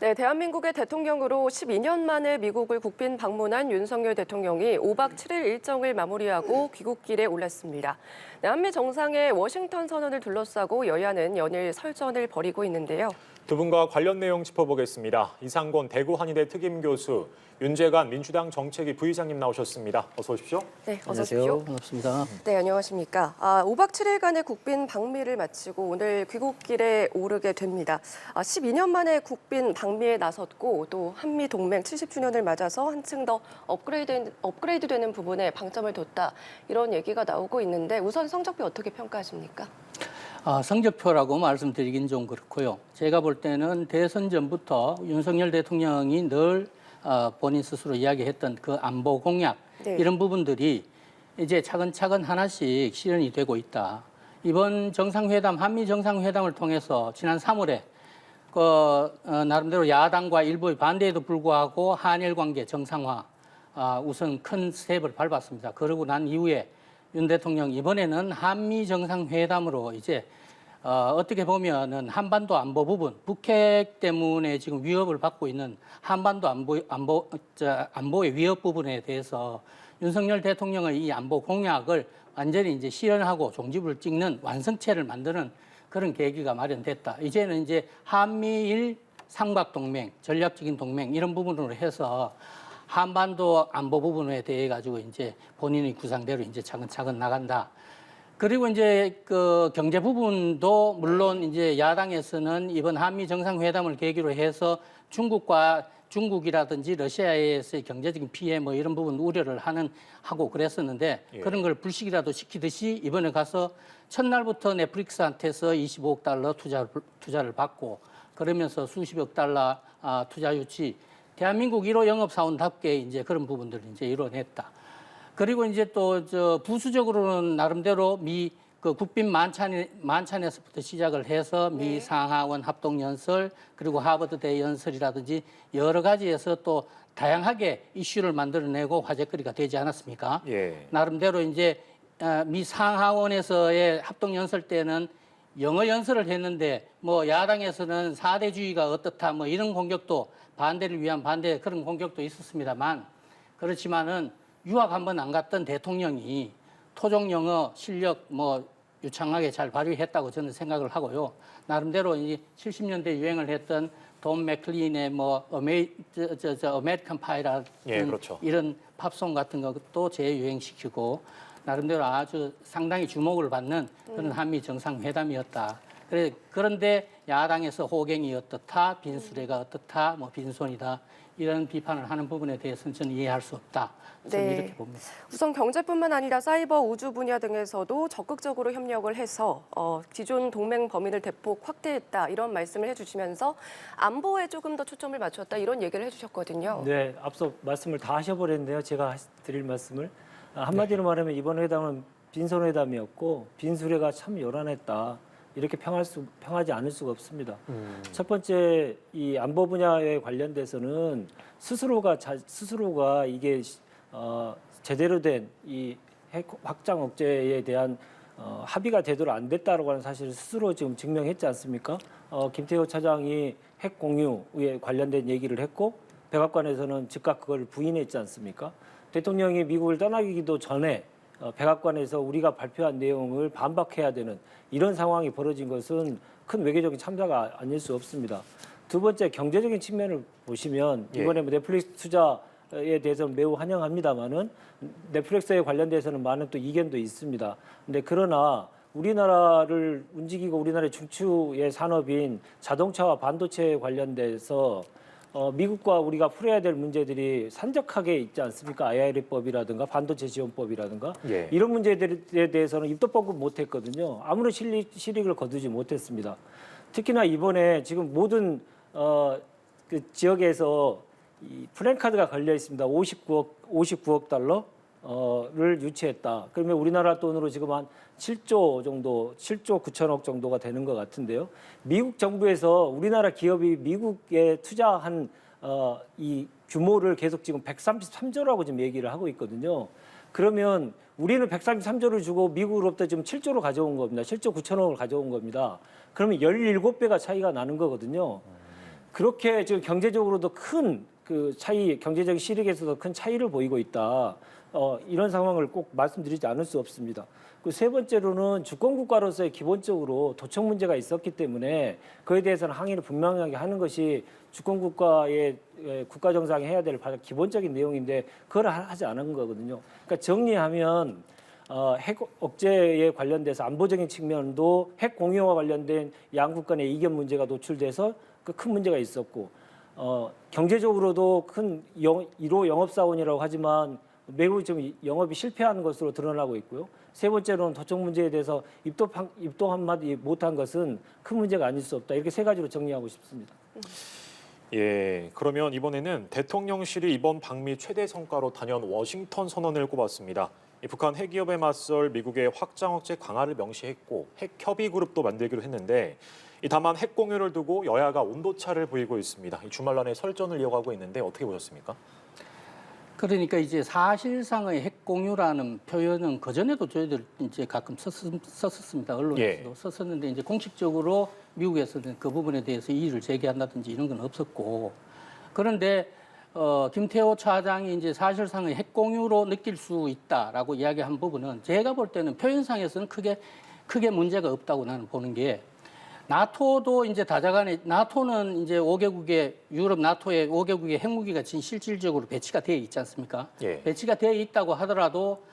네, 대한민국의 대통령으로 12년 만에 미국을 국빈 방문한 윤석열 대통령이 5박 7일 일정을 마무리하고 귀국길에 올랐습니다. 네, 한미 정상의 워싱턴 선언을 둘러싸고 여야는 연일 설전을 벌이고 있는데요. 두 분과 관련 내용 짚어보겠습니다. 이상곤 대구 한의대 특임교수, 윤재관 민주당 정책위 부의장님 나오셨습니다. 어서 오십시오. 네, 어서 안녕하세요. 오십시오. 반갑습니다. 네, 안녕하십니까. 5박 7일간의 국빈 방미를 마치고 오늘 귀국길에 오르게 됩니다. 12년 만에 국빈 방미에 나섰고 또 한미 동맹 70주년을 맞아서 한층 더 업그레이드되는 부분에 방점을 뒀다. 이런 얘기가 나오고 있는데 우선 성적표 어떻게 평가하십니까? 성적표라고 말씀드리긴 좀 그렇고요. 제가 볼 때는 대선 전부터 윤석열 대통령이 늘 본인 스스로 이야기했던 그 안보 공약 네. 이런 부분들이 이제 차근차근 하나씩 실현이 되고 있다. 이번 정상회담, 한미 정상회담을 통해서 지난 3월에 나름대로 야당과 일부의 반대에도 불구하고 한일 관계 정상화 우선 큰 스텝을 밟았습니다. 그러고 난 이후에 윤 대통령 이번에는 한미 정상회담으로 이제 어떻게 보면은 한반도 안보 부분, 북핵 때문에 지금 위협을 받고 있는 한반도 안보의 위협 부분에 대해서 윤석열 대통령의 이 안보 공약을 완전히 이제 실현하고 종지부를 찍는 완성체를 만드는 그런 계기가 마련됐다. 이제는 이제 한미일 삼각 동맹, 전략적인 동맹 이런 부분으로 해서 한반도 안보 부분에 대해 가지고 이제 본인의 구상대로 이제 차근차근 나간다. 그리고 이제 그 경제 부분도 물론 이제 야당에서는 이번 한미 정상회담을 계기로 해서 중국이라든지 러시아에서의 경제적인 피해 뭐 이런 부분 우려를 하고 그랬었는데 그런 걸 불식이라도 시키듯이 이번에 가서 첫날부터 넷플릭스한테서 25억 달러 투자를 받고 그러면서 수십억 달러 투자 유치 대한민국 1호 영업사원답게 이제 그런 부분들을 이제 이뤄냈다. 그리고 이제 또 부수적으로는 나름대로 그 국빈 만찬에서부터 시작을 해서 미 상하원 합동 연설 그리고 하버드대 연설이라든지 여러 가지에서 또 다양하게 이슈를 만들어내고 화제거리가 되지 않았습니까? 예. 나름대로 이제 미 상하원에서의 합동 연설 때는 영어 연설을 했는데 뭐 야당에서는 4대주의가 어떻다 뭐 이런 공격도 반대를 위한 반대 그런 공격도 있었습니다만 그렇지만은 유학 한번 안 갔던 대통령이 토종 영어 실력 뭐 유창하게 잘 발휘했다고 저는 생각을 하고요. 나름대로 이제 70년대 유행을 했던 돈 맥클린의 뭐 아메리칸 파이라는 그렇죠. 이런 팝송 같은 것도 재유행시키고 나름대로 아주 상당히 주목을 받는 그런 한미 정상회담이었다. 그런데 야당에서 호갱이 어떻다, 빈수레가 어떻다, 뭐 빈손이다 이런 비판을 하는 부분에 대해서는 저는 이해할 수 없다. 저는 이렇게 봅니다. 우선 경제뿐만 아니라 사이버 우주 분야 등에서도 적극적으로 협력을 해서 기존 동맹 범위를 대폭 확대했다 이런 말씀을 해주시면서 안보에 조금 더 초점을 맞췄다 이런 얘기를 해주셨거든요. 네, 앞서 말씀을 다 하셔버렸는데요. 제가 드릴 말씀을 한마디로 말하면 이번 회담은 빈손회담이었고 빈수레가 참 요란했다. 이렇게 평하지 않을 수가 없습니다. 첫 번째 이 안보 분야에 관련돼서는 스스로가 이게 제대로 된 이 핵 확장 억제에 대한 합의가 제대로 안 됐다라고 하는 사실을 스스로 지금 증명했지 않습니까? 김태호 차장이 핵 공유에 관련된 얘기를 했고 백악관에서는 즉각 그걸 부인했지 않습니까? 대통령이 미국을 떠나기도 전에 백악관에서 우리가 발표한 내용을 반박해야 되는 이런 상황이 벌어진 것은 큰 외교적인 참사가 아닐 수 없습니다. 두 번째 경제적인 측면을 보시면 이번에 넷플릭스 투자에 대해서는 매우 환영합니다만은 넷플릭스에 관련돼서는 많은 또 이견도 있습니다. 근데 그러나 우리나라를 움직이고 우리나라의 중추의 산업인 자동차와 반도체에 관련돼서 미국과 우리가 풀어야 될 문제들이 산적하게 있지 않습니까? IRA법이라든가 반도체 지원법이라든가 이런 문제들에 대해서는 입도 뻥긋 못했거든요. 아무런 실익을 거두지 못했습니다. 특히나 이번에 지금 모든 그 지역에서 이 플랜카드가 걸려 있습니다. 59억 달러를 유치했다. 그러면 우리나라 돈으로 지금 한 7조 9천억 정도가 되는 것 같은데요. 미국 정부에서 우리나라 기업이 미국에 투자한 이 규모를 계속 지금 133조라고 지금 얘기를 하고 있거든요. 그러면 우리는 133조를 주고 미국으로부터 지금 7조로 가져온 겁니다. 7조 9천억을 가져온 겁니다. 그러면 17배가 차이가 나는 거거든요. 그렇게 지금 경제적으로도 큰 그 차이, 경제적 실익에서도 큰 차이를 보이고 있다. 이런 상황을 꼭 말씀드리지 않을 수 없습니다. 그 세 번째로는 주권국가로서의 기본적으로 도청 문제가 있었기 때문에 그에 대해서는 항의를 분명하게 하는 것이 주권국가의 국가 정상이 해야 될 가장 기본적인 내용인데 그걸 하지 않은 거거든요. 그러니까 정리하면 핵 억제에 관련돼서 안보적인 측면도 핵 공유와 관련된 양국 간의 이견 문제가 노출돼서 그 큰 문제가 있었고 경제적으로도 큰 1호 영업사원이라고 하지만 매우 좀 영업이 실패한 것으로 드러나고 있고요. 세 번째로는 도청 문제에 대해서 입도 한마디 못한 것은 큰 문제가 아닐 수 없다. 이렇게 세 가지로 정리하고 싶습니다. 예, 그러면 이번에는 대통령실이 이번 방미 최대 성과로 단연 워싱턴 선언을 꼽았습니다. 이 북한 핵위협에 맞설 미국의 확장 억제 강화를 명시했고 핵 협의 그룹도 만들기로 했는데 다만 핵 공유를 두고 여야가 온도차를 보이고 있습니다. 이 주말 내내 설전을 이어가고 있는데 어떻게 보셨습니까? 그러니까 이제 사실상의 핵 공유라는 표현은 그전에도 저희들 이제 가끔 썼었습니다. 언론에서도 썼었는데 이제 공식적으로 미국에서는 그 부분에 대해서 이의를 제기한다든지 이런 건 없었고 그런데 김태호 차장이 이제 사실상의 핵 공유로 느낄 수 있다라고 이야기한 부분은 제가 볼 때는 표현상에서는 크게 문제가 없다고 나는 보는 게 나토도 이제 다자간에 나토는 이제 5개국의 유럽 나토의 5개국의 핵무기가 지금 실질적으로 배치가 되어 있지 않습니까? 예. 배치가 되어 있다고 하더라도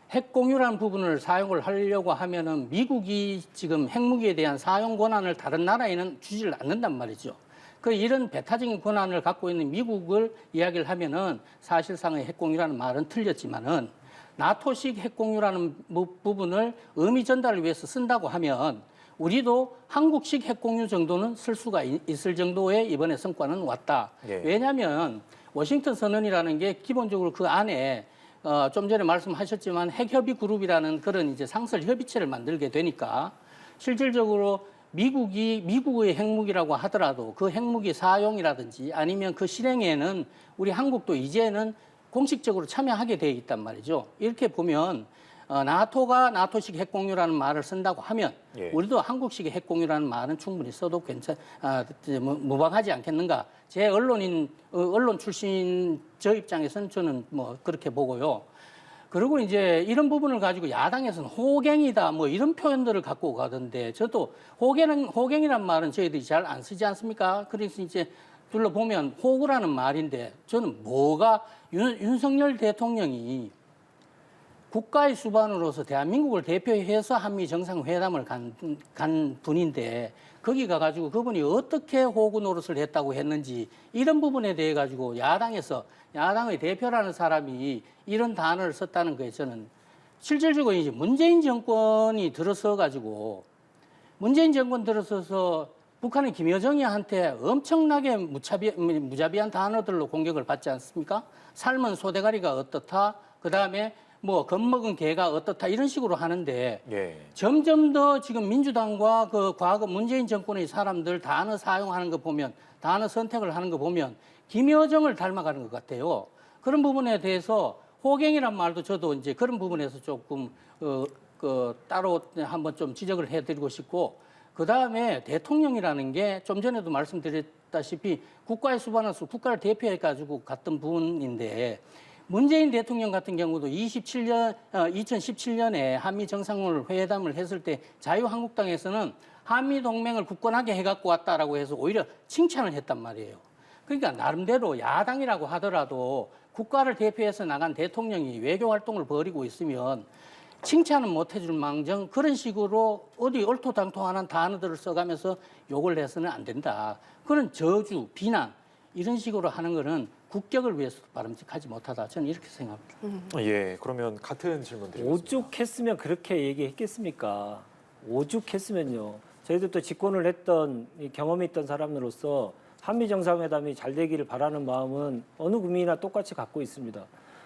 핵 공유라는 부분을 사용을 하려고 하면은 미국이 지금 핵무기에 대한 사용 권한을 다른 나라에는 주지를 않는단 말이죠. 그 이런 배타적인 권한을 갖고 있는 미국을 이야기를 하면은 사실상의 핵 공유라는 말은 틀렸지만은 나토식 핵 공유라는 부분을 의미 전달을 위해서 쓴다고 하면 우리도 한국식 핵 공유 정도는 쓸 수가 있을 정도의 이번에 성과는 왔다. 예. 왜냐하면 워싱턴 선언이라는 게 기본적으로 그 안에 좀 전에 말씀하셨지만 핵협의 그룹이라는 그런 이제 상설 협의체를 만들게 되니까 실질적으로 미국의 핵무기라고 하더라도 그 핵무기 사용이라든지 아니면 그 실행에는 우리 한국도 이제는 공식적으로 참여하게 돼 있단 말이죠. 이렇게 보면 나토가 나토식 핵공유라는 말을 쓴다고 하면 예. 우리도 한국식의 핵공유라는 말은 충분히 써도 무방하지 않겠는가. 제 언론 출신 저 입장에서는 저는 뭐 그렇게 보고요. 그리고 이제 이런 부분을 가지고 야당에서는 호갱이다 뭐 이런 표현들을 갖고 가던데 저도 호갱이란 말은 저희들이 잘 안 쓰지 않습니까? 그래서 이제 둘러보면 호구라는 말인데 저는 뭐가 윤석열 대통령이 국가의 수반으로서 대한민국을 대표해서 한미 정상회담을 간 분인데 거기 가가지고 그분이 어떻게 호구 노릇을 했다고 했는지 이런 부분에 대해 가지고 야당의 대표라는 사람이 이런 단어를 썼다는 거에 저는 실질적으로 이제 문재인 정권이 들어서 가지고 문재인 정권 들어서서 북한의 김여정이한테 엄청나게 무자비한 단어들로 공격을 받지 않습니까? 삶은 소대가리가 어떻다? 그 다음에 뭐 겁먹은 개가 어떻다 이런 식으로 하는데 예. 점점 더 지금 민주당과 그 과거 문재인 정권의 사람들 단어 사용하는 거 보면 단어 선택을 하는 거 보면 김여정을 닮아가는 것 같아요. 그런 부분에 대해서 호갱이란 말도 저도 이제 그런 부분에서 조금 따로 한번 좀 지적을 해드리고 싶고 그 다음에 대통령이라는 게 좀 전에도 말씀드렸다시피 국가의 수반으로서 국가를 대표해가지고 갔던 분인데 문재인 대통령 같은 경우도 2017년에 한미 정상회담을 했을 때 자유한국당에서는 한미 동맹을 굳건하게 해갖고 왔다라고 해서 오히려 칭찬을 했단 말이에요. 그러니까 나름대로 야당이라고 하더라도 국가를 대표해서 나간 대통령이 외교 활동을 벌이고 있으면 칭찬은 못 해줄 망정 그런 식으로 어디 얼토당토하는 단어들을 써가면서 욕을 해서는 안 된다. 그런 저주, 비난 이런 식으로 하는 거는 국격을 위해서도 바람직하지 못하다. 저는 이렇게 생각합니다. 예, 그러면 같은 질문 드리겠습니다. 오죽했으면 그렇게 얘기했겠습니까? 오죽했으면요. 저희들도 집권을 했던 경험이 있던 사람으로서 한미 정상회담이 잘 되기를 바라는 마음은 어느 국민이나 똑같이 갖고 있습니다.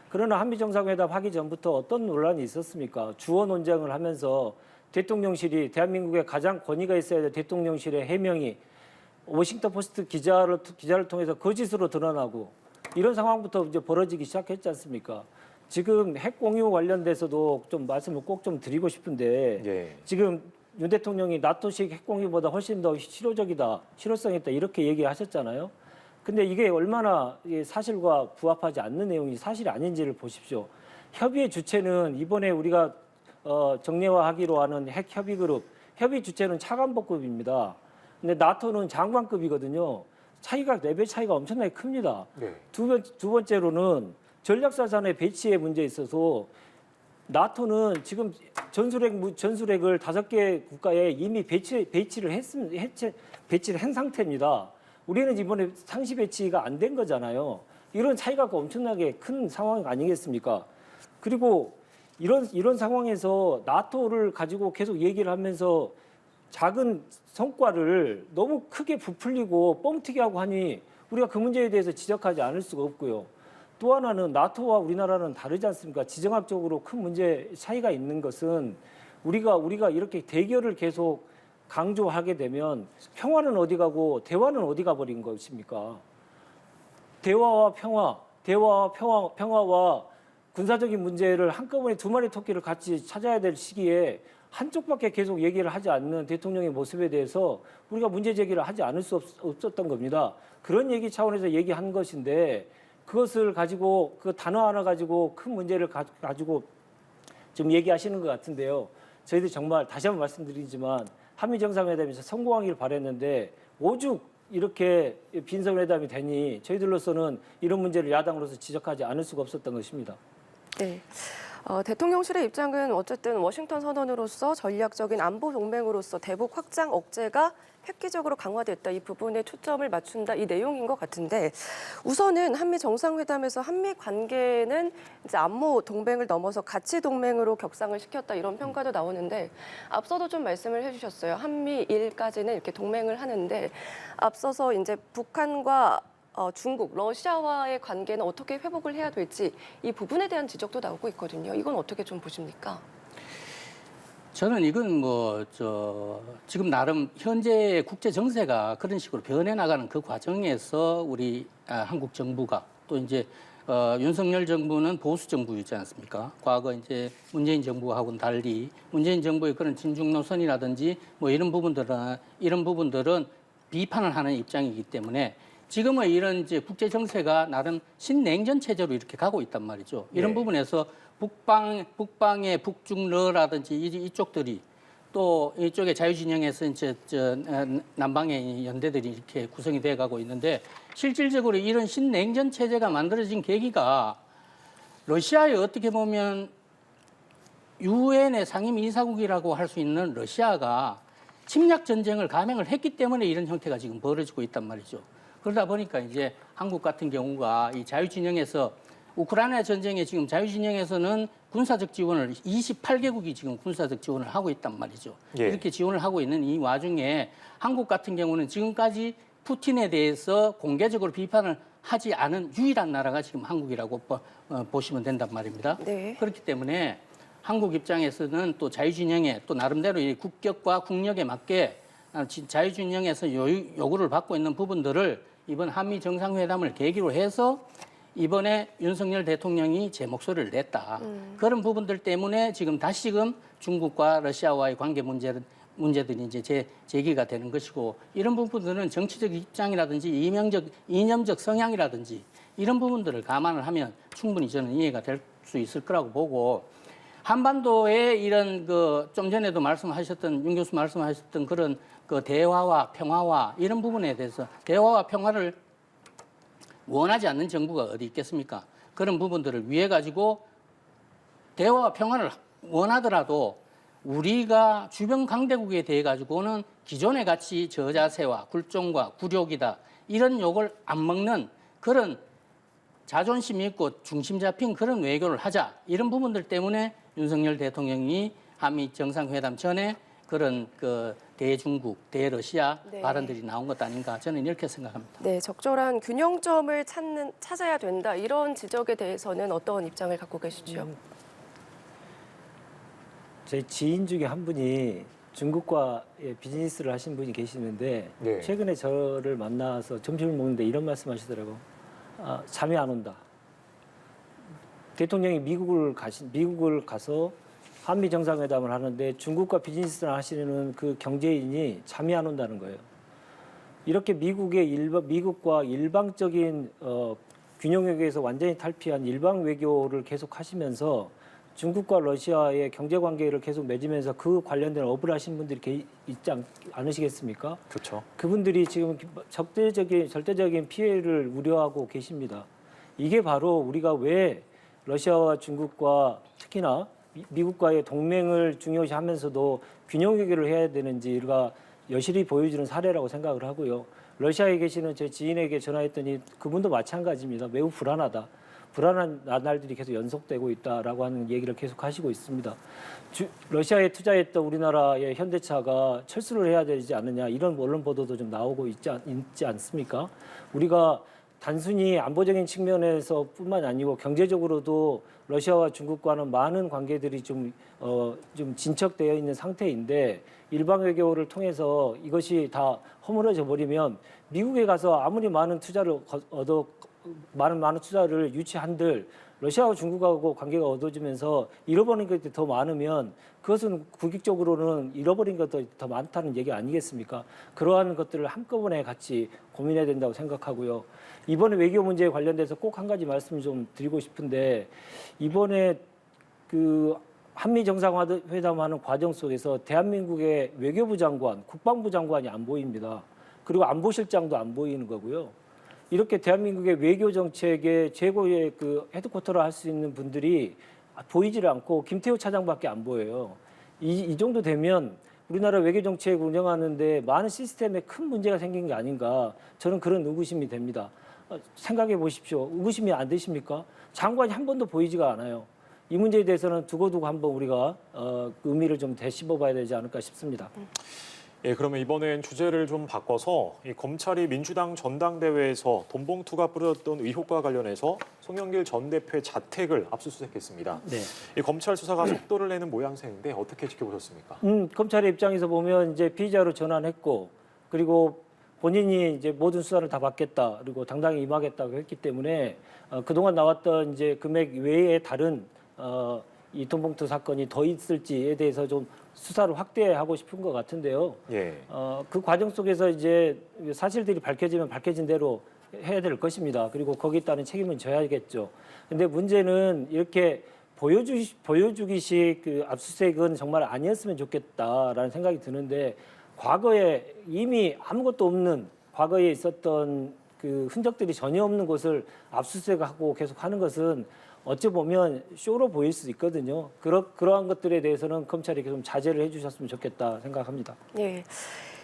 그러나 한미 정상회담 하기 전부터 어떤 논란이 있었습니까? 주어 논쟁을 하면서 대통령실이 대한민국에 가장 권위가 있어야 될 대통령실의 해명이 워싱턴 포스트 기자를 통해서 거짓으로 드러나고 이런 상황부터 이제 벌어지기 시작했지 않습니까? 지금 핵 공유 관련돼서도 좀 말씀을 꼭 좀 드리고 싶은데 예. 지금 윤 대통령이 나토식 핵공유보다 훨씬 더 실효성이 있다 이렇게 얘기하셨잖아요. 근데 이게 얼마나 사실과 부합하지 않는 내용이 사실이 아닌지를 보십시오. 협의의 주체는 이번에 우리가 정례화하기로 하는 핵 협의 그룹, 협의 주체는 차관복급입니다. 근데 나토는 장관급이거든요. 차이가 레벨 차이가 엄청나게 큽니다. 네. 두 번째로는 전략사전의 배치의 문제에 있어서 나토는 지금 전술핵을 5개 국가에 이미 배치를 한 상태입니다. 우리는 이번에 상시 배치가 안 된 거잖아요. 이런 차이가 엄청나게 큰 상황 아니겠습니까? 그리고 이런 상황에서 나토를 가지고 계속 얘기를 하면서 작은 성과를 너무 크게 부풀리고 뻥튀기 하고 하니 우리가 그 문제에 대해서 지적하지 않을 수가 없고요. 또 하나는 나토와 우리나라는 다르지 않습니까? 지정학적으로 큰 문제 차이가 있는 것은 우리가 이렇게 대결을 계속 강조하게 되면 평화는 어디 가고 대화는 어디 가버린 것입니까? 대화와 평화와 군사적인 문제를 한꺼번에 두 마리 토끼를 같이 찾아야 될 시기에 한쪽밖에 계속 얘기를 하지 않는 대통령의 모습에 대해서 우리가 문제 제기를 하지 않을 수 없었던 겁니다. 그런 얘기 차원에서 얘기한 것인데 그것을 가지고 그 단어 하나 가지고 큰 문제를 가지고 좀 얘기하시는 것 같은데요. 저희들이 정말 다시 한번 말씀드리지만 한미 정상회담에서 성공하기를 바랬는데 오죽 이렇게 빈손회담이 되니 저희들로서는 이런 문제를 야당으로서 지적하지 않을 수가 없었던 것입니다. 네. 대통령실의 입장은 어쨌든 워싱턴 선언으로서 전략적인 안보 동맹으로서 대북 확장 억제가 획기적으로 강화됐다. 이 부분에 초점을 맞춘다. 이 내용인 것 같은데 우선은 한미 정상회담에서 한미 관계는 이제 안보 동맹을 넘어서 가치 동맹으로 격상을 시켰다. 이런 평가도 나오는데 앞서도 좀 말씀을 해주셨어요. 한미일까지는 이렇게 동맹을 하는데 앞서서 이제 북한과 중국, 러시아와의 관계는 어떻게 회복을 해야 될지 이 부분에 대한 지적도 나오고 있거든요. 이건 어떻게 좀 보십니까? 저는 이건 지금 나름 현재 국제 정세가 그런 식으로 변해 나가는 그 과정에서 우리 한국 정부가 또 이제 윤석열 정부는 보수 정부이지 않습니까? 과거 이제 문재인 정부하고는 달리 문재인 정부의 그런 진중 노선이라든지 뭐 이런 부분들은 비판을 하는 입장이기 때문에 지금의 이런 이제 국제 정세가 나름 신냉전 체제로 이렇게 가고 있단 말이죠. 이런 부분에서 북방의 북중러라든지 이쪽들이 또 이쪽에 자유진영에서 이제 남방의 연대들이 이렇게 구성이 돼 가고 있는데 실질적으로 이런 신냉전 체제가 만들어진 계기가 러시아에 어떻게 보면 유엔의 상임이사국이라고 할 수 있는 러시아가 침략 전쟁을 감행을 했기 때문에 이런 형태가 지금 벌어지고 있단 말이죠. 그러다 보니까 이제 한국 같은 경우가 이 자유진영에서 우크라이나 전쟁에 지금 자유진영에서는 군사적 지원을 28개국이 지금 군사적 지원을 하고 있단 말이죠. 예. 이렇게 지원을 하고 있는 이 와중에 한국 같은 경우는 지금까지 푸틴에 대해서 공개적으로 비판을 하지 않은 유일한 나라가 지금 한국이라고 보시면 된단 말입니다. 네. 그렇기 때문에 한국 입장에서는 또 자유진영에 또 나름대로 이 국격과 국력에 맞게 자유진영에서 요구를 받고 있는 부분들을 이번 한미 정상회담을 계기로 해서 이번에 윤석열 대통령이 제 목소리를 냈다. 그런 부분들 때문에 지금 다시금 중국과 러시아와의 관계 문제들이 이제 제기가 되는 것이고 이런 부분들은 정치적 입장이라든지 이념적 성향이라든지 이런 부분들을 감안을 하면 충분히 저는 이해가 될 수 있을 거라고 보고 한반도의 이런 좀 전에도 말씀하셨던 윤 교수 말씀하셨던 그런 대화와 평화와 이런 부분에 대해서 대화와 평화를 원하지 않는 정부가 어디 있겠습니까? 그런 부분들을 위해 가지고 대화와 평화를 원하더라도 우리가 주변 강대국에 대해 가지고는 기존의 가치 저자세와 굴종과 굴욕이다 이런 욕을 안 먹는 그런 자존심 있고 중심 잡힌 그런 외교를 하자 이런 부분들 때문에 윤석열 대통령이 한미 정상회담 전에 그런 대중국, 대러시아 네. 발언들이 나온 것 아닌가 저는 이렇게 생각합니다. 네, 적절한 균형점을 찾아야 된다. 이런 지적에 대해서는 어떤 입장을 갖고 계시죠? 저희 지인 중에 한 분이 중국과 비즈니스를 하신 분이 계시는데 네. 최근에 저를 만나서 점심을 먹는데 이런 말씀하시더라고. 잠이 안 온다. 대통령이 미국을 가서 한미 정상회담을 하는데 중국과 비즈니스를 하시는 그 경제인이 잠이 안 온다는 거예요. 이렇게 미국과 일방적인 균형 외교에서 완전히 탈피한 일방 외교를 계속 하시면서 중국과 러시아의 경제 관계를 계속 맺으면서 그 관련된 업을 하신 분들이 있지 않으시겠습니까? 그렇죠. 그분들이 지금 절대적인 피해를 우려하고 계십니다. 이게 바로 우리가 왜 러시아와 중국과 특히나 미국과의 동맹을 중요시하면서도 균형 외교를 해야 되는지가 여실히 보여주는 사례라고 생각을 하고요. 러시아에 계시는 제 지인에게 전화했더니 그분도 마찬가지입니다. 매우 불안하다. 불안한 나날들이 계속 연속되고 있다라고 하는 얘기를 계속 하시고 있습니다. 러시아에 투자했던 우리나라의 현대차가 철수를 해야 되지 않느냐 이런 언론 보도도 좀 나오고 있지 않습니까? 우리가 단순히 안보적인 측면에서뿐만 아니고 경제적으로도 러시아와 중국과는 많은 관계들이 좀 진척되어 있는 상태인데 일방 외교를 통해서 이것이 다 허물어져 버리면 미국에 가서 아무리 많은 투자를 많은 투자를 유치한들 러시아와 중국하고 관계가 어두워지면서 잃어버린 것들이 더 많으면 그것은 국익적으로는 잃어버린 것도 더 많다는 얘기 아니겠습니까? 그러한 것들을 한꺼번에 같이 고민해야 된다고 생각하고요. 이번에 외교 문제에 관련돼서 꼭 한 가지 말씀을 좀 드리고 싶은데 이번에 그 한미 정상회담하는 과정 속에서 대한민국의 외교부 장관, 국방부 장관이 안 보입니다. 그리고 안보실장도 안 보이는 거고요. 이렇게 대한민국의 외교 정책의 최고의 그 헤드쿼터를 할 수 있는 분들이 보이지를 않고 김태호 차장밖에 안 보여요. 이 정도 되면 우리나라 외교 정책 운영하는데 많은 시스템에 큰 문제가 생긴 게 아닌가 저는 그런 의구심이 됩니다. 생각해 보십시오. 의구심이 안 되십니까? 장관이 한 번도 보이지가 않아요. 이 문제에 대해서는 두고두고 한번 우리가 의미를 좀 되씹어봐야 되지 않을까 싶습니다. 예, 그러면 이번엔 주제를 좀 바꿔서 이 검찰이 민주당 전당대회에서 돈봉투가 뿌려졌던 의혹과 관련해서 송영길 전 대표의 자택을 압수수색했습니다. 네. 이 검찰 수사가 속도를 내는 모양새인데 어떻게 지켜보셨습니까? 검찰의 입장에서 보면 이제 피의자로 전환했고 그리고 본인이 이제 모든 수사를 다 받겠다 그리고 당당히 임하겠다고 했기 때문에 그동안 나왔던 이제 금액 외에 다른 이 돈봉투 사건이 더 있을지에 대해서 좀 수사를 확대하고 싶은 것 같은데요. 예. 그 과정 속에서 이제 사실들이 밝혀지면 밝혀진 대로 해야 될 것입니다. 그리고 거기에 따른 책임은 져야겠죠. 근데 문제는 이렇게 보여주기식 그 압수수색은 정말 아니었으면 좋겠다라는 생각이 드는데 과거에 이미 아무것도 없는 과거에 있었던 그 흔적들이 전혀 없는 곳을 압수수색하고 계속 하는 것은 어찌 보면 쇼로 보일 수 있거든요. 그러한 것들에 대해서는 검찰이 좀 자제를 해주셨으면 좋겠다 생각합니다. 예.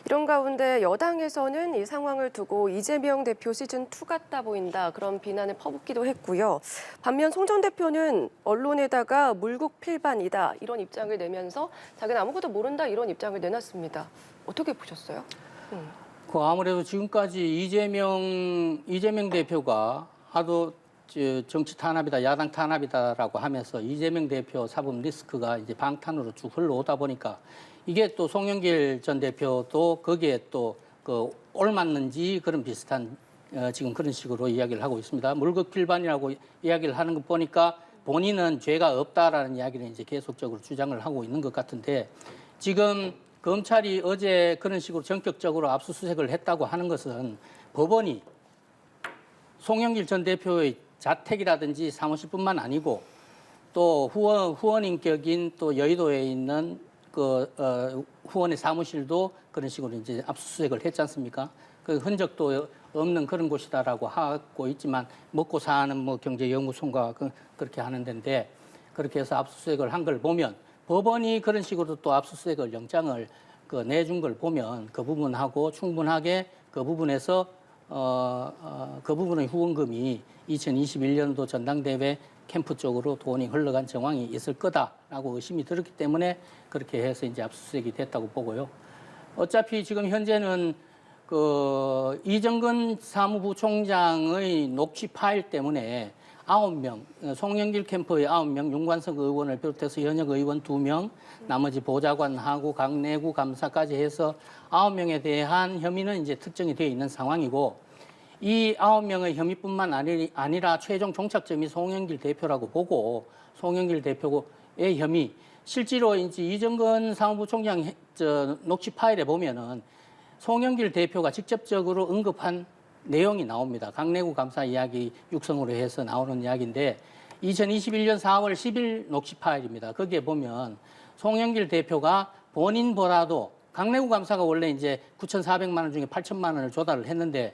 이런 가운데 여당에서는 이 상황을 두고 이재명 대표 시즌2 같다 보인다 그런 비난을 퍼붓기도 했고요. 반면 송 전 대표는 언론에다가 물국필반이다 이런 입장을 내면서 자기는 아무것도 모른다 이런 입장을 내놨습니다. 어떻게 보셨어요? 그 아무래도 지금까지 이재명 대표가 하도 정치 탄압이다, 야당 탄압이다라고 하면서 이재명 대표 사법 리스크가 이제 방탄으로 쭉 흘러오다 보니까 이게 또 송영길 전 대표도 거기에 또 그 올맞는지 그런 비슷한 지금 그런 식으로 이야기를 하고 있습니다. 물극필반이라고 이야기를 하는 거 보니까 본인은 죄가 없다라는 이야기를 이제 계속적으로 주장을 하고 있는 것 같은데 지금 검찰이 어제 그런 식으로 전격적으로 압수수색을 했다고 하는 것은 법원이 송영길 전 대표의 자택이라든지 사무실뿐만 아니고 또 후원인격인 또 여의도에 있는 그 후원의 사무실도 그런 식으로 이제 압수수색을 했지 않습니까? 그 흔적도 없는 그런 곳이다라고 하고 있지만 먹고 사는 뭐 경제연구소인가 그렇게 하는 데인데 그렇게 해서 압수수색을 한 걸 보면 법원이 그런 식으로 또 압수수색을 영장을 내준 걸 보면 그 부분하고 충분하게 그 부분에서 그 부분의 후원금이 2021년도 전당대회 캠프 쪽으로 돈이 흘러간 정황이 있을 거다라고 의심이 들었기 때문에 그렇게 해서 이제 압수수색이 됐다고 보고요. 어차피 지금 현재는 그 이정근 사무부총장의 녹취 파일 때문에 9명, 송영길 캠프의 9명, 윤관석 의원을 비롯해서 현역 의원 2명, 나머지 보좌관하고 각 내부 감사까지 해서 9명에 대한 혐의는 이제 특정이 되어 있는 상황이고 이 9명의 혐의뿐만 아니라 최종 종착점이 송영길 대표라고 보고 송영길 대표의 혐의, 실제로 이제 이정근 사무부총장 녹취 파일에 보면은 송영길 대표가 직접적으로 언급한 내용이 나옵니다. 강내구 감사 이야기 육성으로 해서 나오는 이야기인데 2021년 4월 10일 녹취 파일입니다. 거기에 보면 송영길 대표가 본인보다도 강내구 감사가 원래 이제 9,400만 원 중에 8천만 원을 조달을 했는데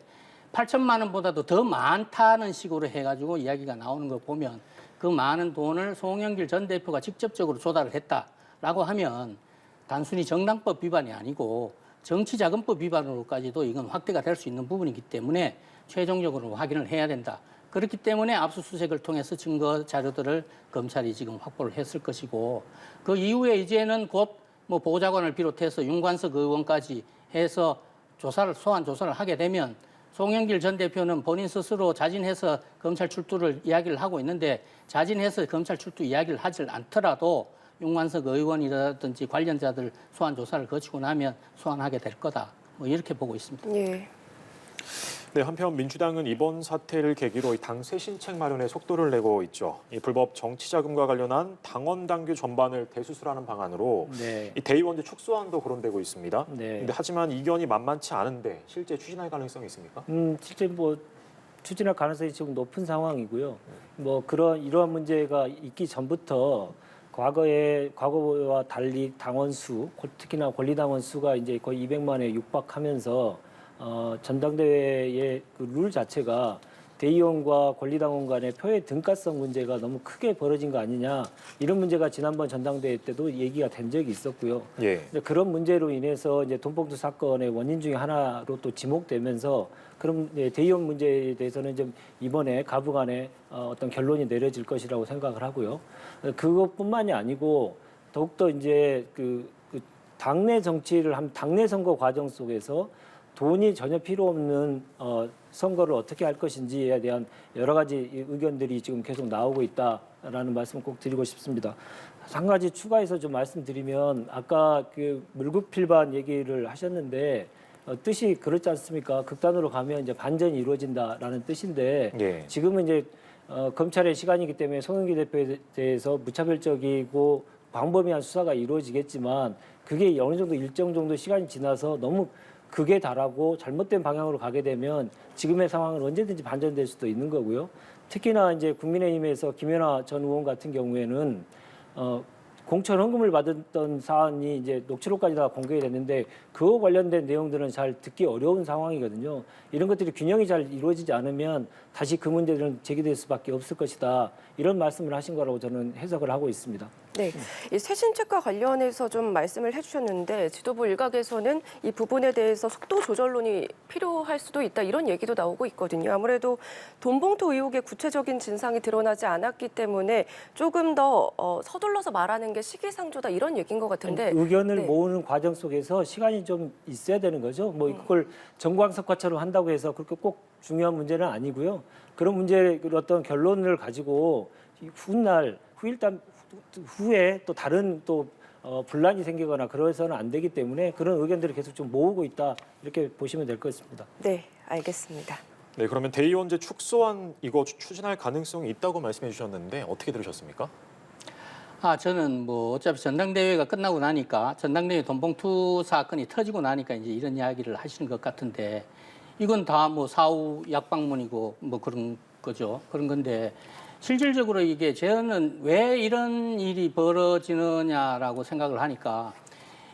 8천만 원보다도 더 많다는 식으로 해가지고 이야기가 나오는 거 보면 그 많은 돈을 송영길 전 대표가 직접적으로 조달을 했다라고 하면 단순히 정당법 위반이 아니고 정치자금법 위반으로까지도 이건 확대가 될 수 있는 부분이기 때문에 최종적으로 확인을 해야 된다. 그렇기 때문에 압수수색을 통해서 증거 자료들을 검찰이 지금 확보를 했을 것이고 그 이후에 이제는 곧 뭐 보좌관을 비롯해서 윤관석 의원까지 해서 소환 조사를 하게 되면 송영길 전 대표는 본인 스스로 자진해서 검찰 출두를 이야기를 하고 있는데 자진해서 검찰 출두 이야기를 하질 않더라도 윤관석 의원이라든지 관련자들 소환 조사를 거치고 나면 소환하게 될 거다. 뭐 이렇게 보고 있습니다. 예. 네, 한편 민주당은 이번 사태를 계기로 당 쇄신책 마련에 속도를 내고 있죠. 이 불법 정치자금과 관련한 당원 당규 전반을 대수술하는 방안으로 네. 이 대의원제 축소안도 거론되고 있습니다. 네. 근데 하지만 이견이 만만치 않은데 실제 추진할 가능성이 있습니까? 실제 뭐 추진할 가능성이 지금 높은 상황이고요. 뭐 이러한 문제가 있기 전부터 과거와 달리 당원 수, 특히나 권리당원 수가 이제 거의 200만에 육박하면서 전당대회의 그 룰 자체가 대의원과 권리당원 간의 표의 등가성 문제가 너무 크게 벌어진 거 아니냐 이런 문제가 지난번 전당대회 때도 얘기가 된 적이 있었고요. 예. 그런 문제로 인해서 이제 돈봉투 사건의 원인 중에 하나로 또 지목되면서 그럼 대의원 문제에 대해서는 좀 이번에 가부간에 어떤 결론이 내려질 것이라고 생각을 하고요. 그것뿐만이 아니고 더욱더 이제 그 당내 정치를 한 당내 선거 과정 속에서 돈이 전혀 필요 없는 선거를 어떻게 할 것인지에 대한 여러 가지 의견들이 지금 계속 나오고 있다라는 말씀을 꼭 드리고 싶습니다. 한 가지 추가해서 좀 말씀드리면 아까 그 물급필반 얘기를 하셨는데 뜻이 그렇지 않습니까? 극단으로 가면 이제 반전이 이루어진다라는 뜻인데 예. 지금은 이제 검찰의 시간이기 때문에 송영길 대표에 대해서 무차별적이고 광범위한 수사가 이루어지겠지만 그게 어느 정도 일정 정도 시간이 지나서 너무 극에 달하고 잘못된 방향으로 가게 되면 지금의 상황은 언제든지 반전될 수도 있는 거고요. 특히나 이제 국민의힘에서 김연아 전 의원 같은 경우에는 공천 헌금을 받았던 사안이 이제 녹취록까지 다 공개됐는데 그와 관련된 내용들은 잘 듣기 어려운 상황이거든요. 이런 것들이 균형이 잘 이루어지지 않으면 다시 그 문제들은 제기될 수밖에 없을 것이다. 이런 말씀을 하신 거라고 저는 해석을 하고 있습니다. 네, 이 쇄신책과 관련해서 좀 말씀을 해주셨는데 지도부 일각에서는 이 부분에 대해서 속도 조절론이 필요할 수도 있다 이런 얘기도 나오고 있거든요. 아무래도 돈봉투 의혹의 구체적인 진상이 드러나지 않았기 때문에 조금 더 서둘러서 말하는 게 시기상조다 이런 얘기인 것 같은데 의견을 네. 모으는 과정 속에서 시간이 좀 있어야 되는 거죠. 뭐 그걸 정광석화처럼 한다고 해서 그렇게 꼭 중요한 문제는 아니고요. 그런 문제의 어떤 결론을 가지고 후일담 후에 또 다른 또 분란이 생기거나 그래서는 안 되기 때문에 그런 의견들을 계속 좀 모으고 있다 이렇게 보시면 될 것 같습니다. 네, 알겠습니다. 네, 그러면 대의원제 축소안 이거 추진할 가능성이 있다고 말씀해 주셨는데 어떻게 들으셨습니까? 저는 뭐 어차피 전당대회가 끝나고 나니까 전당대회 돈봉투 사건이 터지고 나니까 이제 이런 이야기를 하시는 것 같은데 이건 다 뭐 사후 약방문이고 뭐 그런 거죠. 그런 건데 실질적으로 이게 저는 왜 이런 일이 벌어지느냐라고 생각을 하니까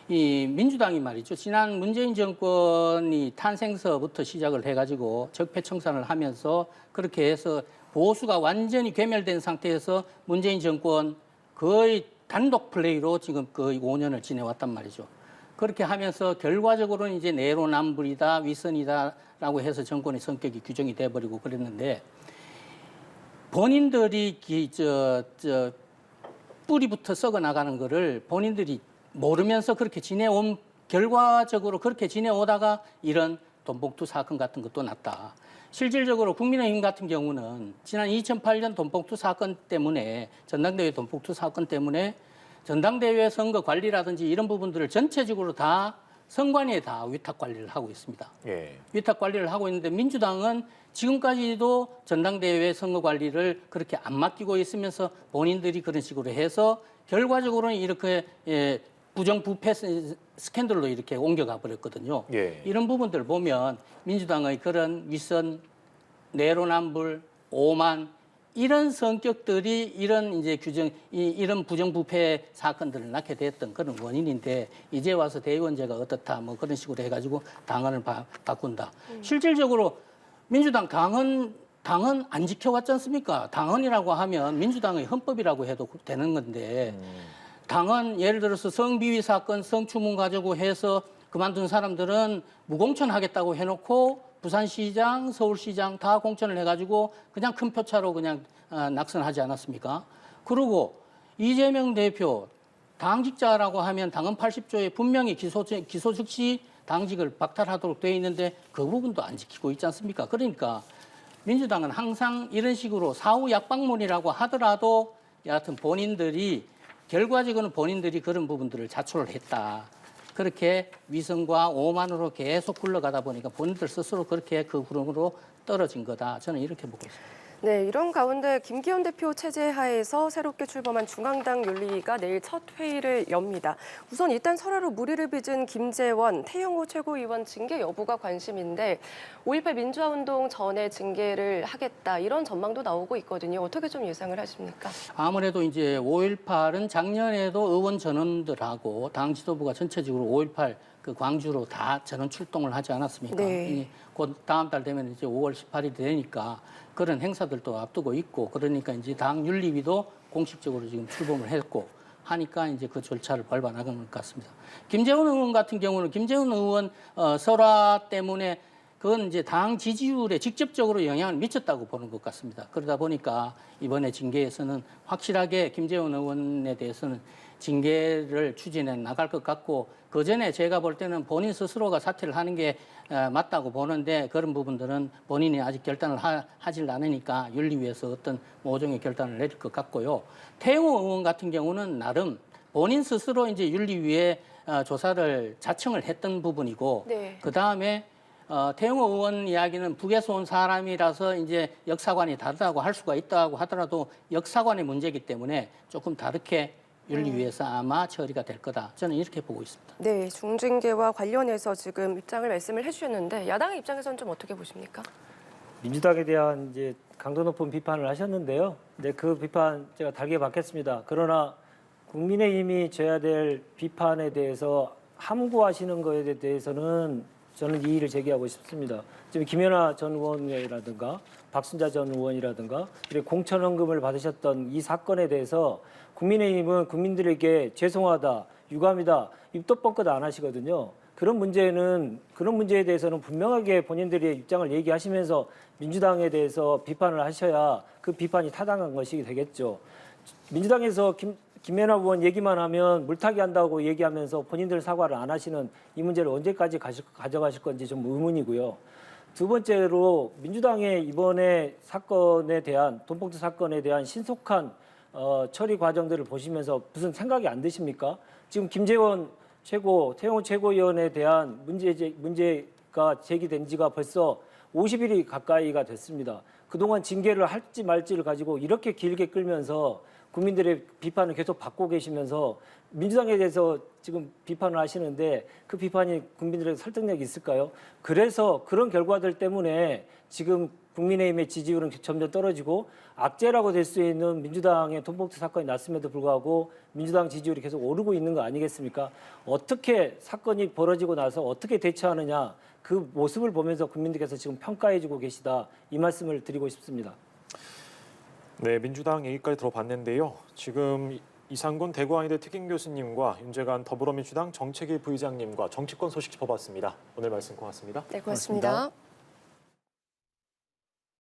이 민주당이 말이죠. 지난 문재인 정권이 탄생서부터 시작을 해가지고 적폐청산을 하면서 그렇게 해서 보수가 완전히 괴멸된 상태에서 문재인 정권 거의 단독 플레이로 지금 거의 5년을 지내왔단 말이죠. 그렇게 하면서 결과적으로는 이제 내로남불이다, 위선이다라고 해서 정권의 성격이 규정이 돼버리고 그랬는데 본인들이 뿌리부터 썩어 나가는 거를 본인들이 모르면서 그렇게 지내온 결과적으로 그렇게 지내오다가 이런 돈봉투 사건 같은 것도 났다. 실질적으로 국민의힘 같은 경우는 지난 2008년 돈봉투 사건 때문에 전당대회 돈봉투 사건 때문에 전당대회 선거 관리라든지 이런 부분들을 전체적으로 다 선관위에 다 위탁 관리를 하고 있습니다. 예. 위탁 관리를 하고 있는데 민주당은 지금까지도 전당대회 선거 관리를 그렇게 안 맡기고 있으면서 본인들이 그런 식으로 해서 결과적으로는 이렇게 부정부패 스캔들로 이렇게 옮겨가 버렸거든요. 예. 이런 부분들 보면 민주당의 그런 윗선, 내로남불, 오만 이런 성격들이 이런 이제 이런 부정부패 사건들을 낳게 됐던 그런 원인인데 이제 와서 대의원제가 어떻다 뭐 그런 식으로 해가지고 당헌을 바꾼다. 실질적으로 민주당 당헌 안 지켜왔지 않습니까? 당헌이라고 하면 민주당의 헌법이라고 해도 되는 건데 당헌 예를 들어서 성비위 사건 성추문 가지고 해서 그만둔 사람들은 무공천하겠다고 해놓고 부산시장, 서울시장 다 공천을 해가지고 그냥 큰 표차로 그냥 낙선하지 않았습니까? 그리고 이재명 대표 당직자라고 하면 당헌 80조에 분명히 기소 즉시 당직을 박탈하도록 되어 있는데 그 부분도 안 지키고 있지 않습니까? 그러니까 민주당은 항상 이런 식으로 사후 약방문이라고 하더라도 여하튼 결과적으로는 본인들이 그런 부분들을 자초를 했다. 그렇게 위선과 오만으로 계속 굴러가다 보니까 본인들 스스로 그렇게 그 구름으로 떨어진 거다. 저는 이렇게 보고 있습니다. 네, 이런 가운데 김기현 대표 체제 하에서 새롭게 출범한 중앙당 윤리위가 내일 첫 회의를 엽니다. 우선 일단 설화로 물의를 빚은 김재원, 태영호 최고위원 징계 여부가 관심인데 5.18 민주화운동 전에 징계를 하겠다 이런 전망도 나오고 있거든요. 어떻게 좀 예상을 하십니까? 아무래도 이제 5.18은 작년에도 의원 전원들하고 당 지도부가 전체적으로 5.18 그 광주로 다 전원 출동을 하지 않았습니까? 네. 곧 다음 달 되면 이제 5월 18일이 되니까 그런 행사들도 앞두고 있고 그러니까 이제 당 윤리위도 공식적으로 지금 출범을 했고 하니까 이제 그 절차를 밟아 나가는 것 같습니다. 김재원 의원 같은 경우는 김재원 의원 설화 때문에 그건 이제 당 지지율에 직접적으로 영향을 미쳤다고 보는 것 같습니다. 그러다 보니까 이번에 징계에서는 확실하게 김재원 의원에 대해서는 징계를 추진해 나갈 것 같고 그 전에 제가 볼 때는 본인 스스로가 사퇴를 하는 게 맞다고 보는데 그런 부분들은 본인이 아직 결단을 하질 않으니까 윤리위에서 어떤 모종의 결단을 내릴 것 같고요. 태영호 의원 같은 경우는 나름 본인 스스로 이제 윤리위에 조사를 자청을 했던 부분이고 네. 그 다음에 태영호 의원 이야기는 북에서 온 사람이라서 이제 역사관이 다르다고 할 수가 있다고 하더라도 역사관의 문제이기 때문에 조금 다르게 윤리위에서 아마 처리가 될 거다. 저는 이렇게 보고 있습니다. 네, 중징계와 관련해서 지금 입장을 말씀을 해주셨는데 야당의 입장에서는 좀 어떻게 보십니까? 민주당에 대한 이제 강도 높은 비판을 하셨는데요. 근데 그 비판 제가 달게 받겠습니다. 그러나 국민의힘이 져야 될 비판에 대해서 함구하시는 것에 대해서는 저는 이의를 제기하고 싶습니다. 지금 김연아 전 의원이라든가 박순자 전 의원이라든가 그리고 공천원금을 받으셨던 이 사건에 대해서 국민의힘은 국민들에게 죄송하다, 유감이다, 입도 뻥끗 안 하시거든요. 그런 문제에 대해서는 분명하게 본인들의 입장을 얘기하시면서 민주당에 대해서 비판을 하셔야 그 비판이 타당한 것이 되겠죠. 민주당에서 김연아 의원 얘기만 하면 물타기 한다고 얘기하면서 본인들 사과를 안 하시는 이 문제를 언제까지 가져가실 건지 좀 의문이고요. 두 번째로 민주당의 이번에 사건에 대한 돈봉투 사건에 대한 신속한 처리 과정들을 보시면서 무슨 생각이 안 드십니까? 지금 김재원 태영호 최고위원에 대한 문제가 제기된 지가 벌써 50일이 가까이가 됐습니다. 그동안 징계를 할지 말지를 가지고 이렇게 길게 끌면서 국민들의 비판을 계속 받고 계시면서 민주당에 대해서 지금 비판을 하시는데 그 비판이 국민들에게 설득력이 있을까요? 그래서 그런 결과들 때문에 지금 국민의힘의 지지율은 점점 떨어지고 악재라고 될 수 있는 민주당의 돈봉투 사건이 났음에도 불구하고 민주당 지지율이 계속 오르고 있는 거 아니겠습니까? 어떻게 사건이 벌어지고 나서 어떻게 대처하느냐 그 모습을 보면서 국민들께서 지금 평가해주고 계시다 이 말씀을 드리고 싶습니다. 네, 민주당 얘기까지 들어봤는데요. 지금 이상군 대구아이대 특임 교수님과 윤재관 더불어민주당 정책위 부의장님과 정치권 소식 짚어봤습니다. 오늘 말씀 고맙습니다. 네, 고맙습니다.